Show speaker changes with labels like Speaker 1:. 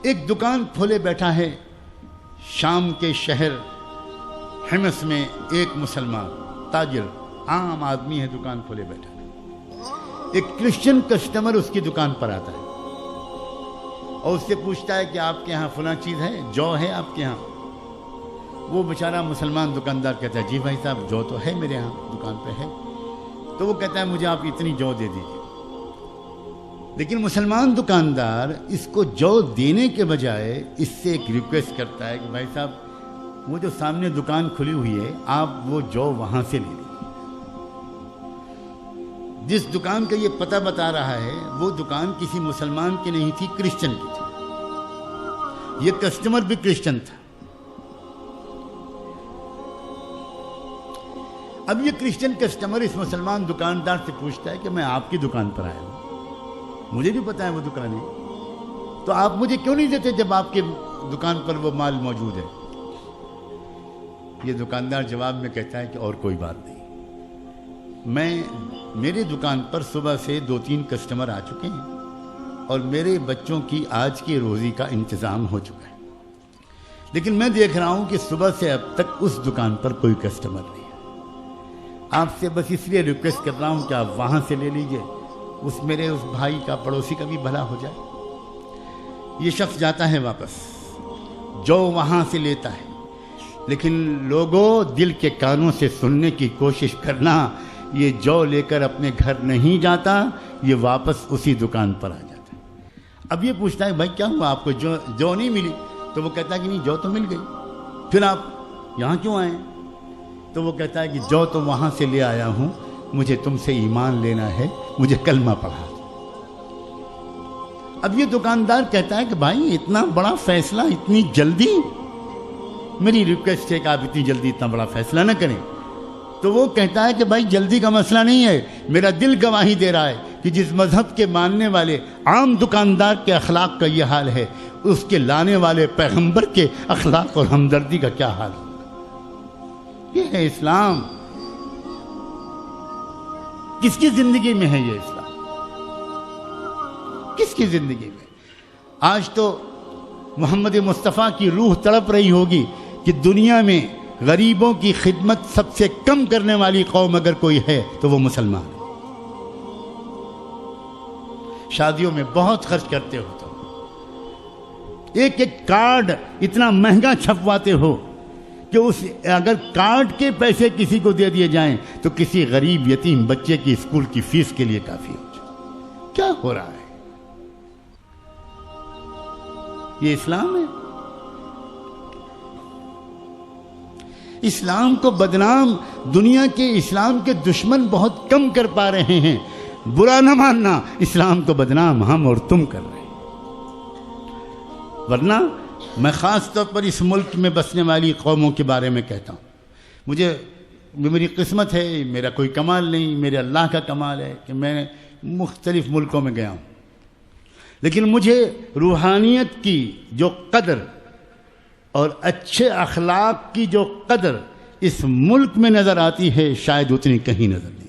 Speaker 1: ایک دکان کھولے بیٹھا ہے شام کے شہر حمص میں ایک مسلمان تاجر عام آدمی ہے، دکان کھولے بیٹھا ہے۔ ایک کرسچن کسٹمر اس کی دکان پر آتا ہے اور اس سے پوچھتا ہے کہ آپ کے یہاں فلاں چیز ہے، جو ہے آپ کے یہاں؟ وہ بیچارہ مسلمان دکاندار کہتا ہے جی بھائی صاحب جو تو ہے میرے یہاں دکان پہ ہے۔ تو وہ کہتا ہے مجھے آپ اتنی جو دے دیجیے۔ لیکن مسلمان دکاندار اس کو جو دینے کے بجائے اس سے ایک ریکویسٹ کرتا ہے کہ بھائی صاحب وہ جو سامنے دکان کھلی ہوئی ہے آپ وہ جو وہاں سے لے لیں۔ جس دکان کا یہ پتہ بتا رہا ہے وہ دکان کسی مسلمان کی نہیں تھی، کرسچن کی تھی۔ یہ کسٹمر بھی کرسچن تھا۔ اب یہ کرسچن کسٹمر اس مسلمان دکاندار سے پوچھتا ہے کہ میں آپ کی دکان پر آیا ہوں، مجھے بھی پتا ہے وہ دکان ہے، تو آپ مجھے کیوں نہیں دیتے جب آپ کے دکان پر وہ مال موجود ہے؟ یہ دکاندار جواب میں کہتا ہے کہ اور کوئی بات نہیں، میرے دکان پر صبح سے 2-3 کسٹمر آ چکے ہیں اور میرے بچوں کی آج کی روزی کا انتظام ہو چکا ہے، لیکن میں دیکھ رہا ہوں کہ صبح سے اب تک اس دکان پر کوئی کسٹمر نہیں ہے۔ آپ سے بس اس لیے ریکویسٹ کر رہا ہوں کہ آپ وہاں سے لے لیجئے، میرے اس بھائی کا پڑوسی کا بھی بھلا ہو جائے۔ یہ شخص جاتا ہے واپس، جو وہاں سے لیتا ہے، لیکن لوگوں دل کے کانوں سے سننے کی کوشش کرنا، یہ جو لے کر اپنے گھر نہیں جاتا، یہ واپس اسی دکان پر آ جاتا ہے۔ اب یہ پوچھتا ہے بھائی کیا ہوا آپ کو جو نہیں ملی؟ تو وہ کہتا ہے کہ نہیں جو تو مل گئی، پھر آپ یہاں کیوں آئے؟ تو وہ کہتا ہے کہ جو تو وہاں سے لے آیا ہوں، مجھے تم سے ایمان لینا ہے، مجھے کلمہ پڑھا۔ اب یہ دکاندار کہتا ہے کہ بھائی اتنا بڑا فیصلہ اتنی جلدی؟ میری ریکویسٹ ہے کہ آپ اتنی جلدی اتنا بڑا فیصلہ نہ کریں۔ تو وہ کہتا ہے کہ بھائی جلدی کا مسئلہ نہیں ہے، میرا دل گواہی دے رہا ہے کہ جس مذہب کے ماننے والے عام دکاندار کے اخلاق کا یہ حال ہے، اس کے لانے والے پیغمبر کے اخلاق اور ہمدردی کا کیا حال ہے؟ یہ ہے اسلام۔ کس کی زندگی میں ہے یہ اسلام؟ کس کی زندگی میں؟ آج تو محمد مصطفیٰ کی روح تڑپ رہی ہوگی کہ دنیا میں غریبوں کی خدمت سب سے کم کرنے والی قوم اگر کوئی ہے تو وہ مسلمان ہے۔ شادیوں میں بہت خرچ کرتے ہو تو ایک ایک کارڈ اتنا مہنگا چھپواتے ہو کہ اگر کارڈ کے پیسے کسی کو دے دیے جائیں تو کسی غریب یتیم بچے کی اسکول کی فیس کے لیے کافی ہو جائے۔ کیا ہو رہا ہے؟ یہ اسلام ہے؟ اسلام کو بدنام دنیا کے اسلام کے دشمن بہت کم کر پا رہے ہیں۔ برا نہ ماننا، اسلام کو بدنام ہم اور تم کر رہے ہیں۔ ورنہ میں خاص طور پر اس ملک میں بسنے والی قوموں کے بارے میں کہتا ہوں، میری قسمت ہے، میرا کوئی کمال نہیں، میرے اللہ کا کمال ہے کہ میں مختلف ملکوں میں گیا ہوں، لیکن مجھے روحانیت کی جو قدر اور اچھے اخلاق کی جو قدر اس ملک میں نظر آتی ہے شاید اتنی کہیں نظر نہیں۔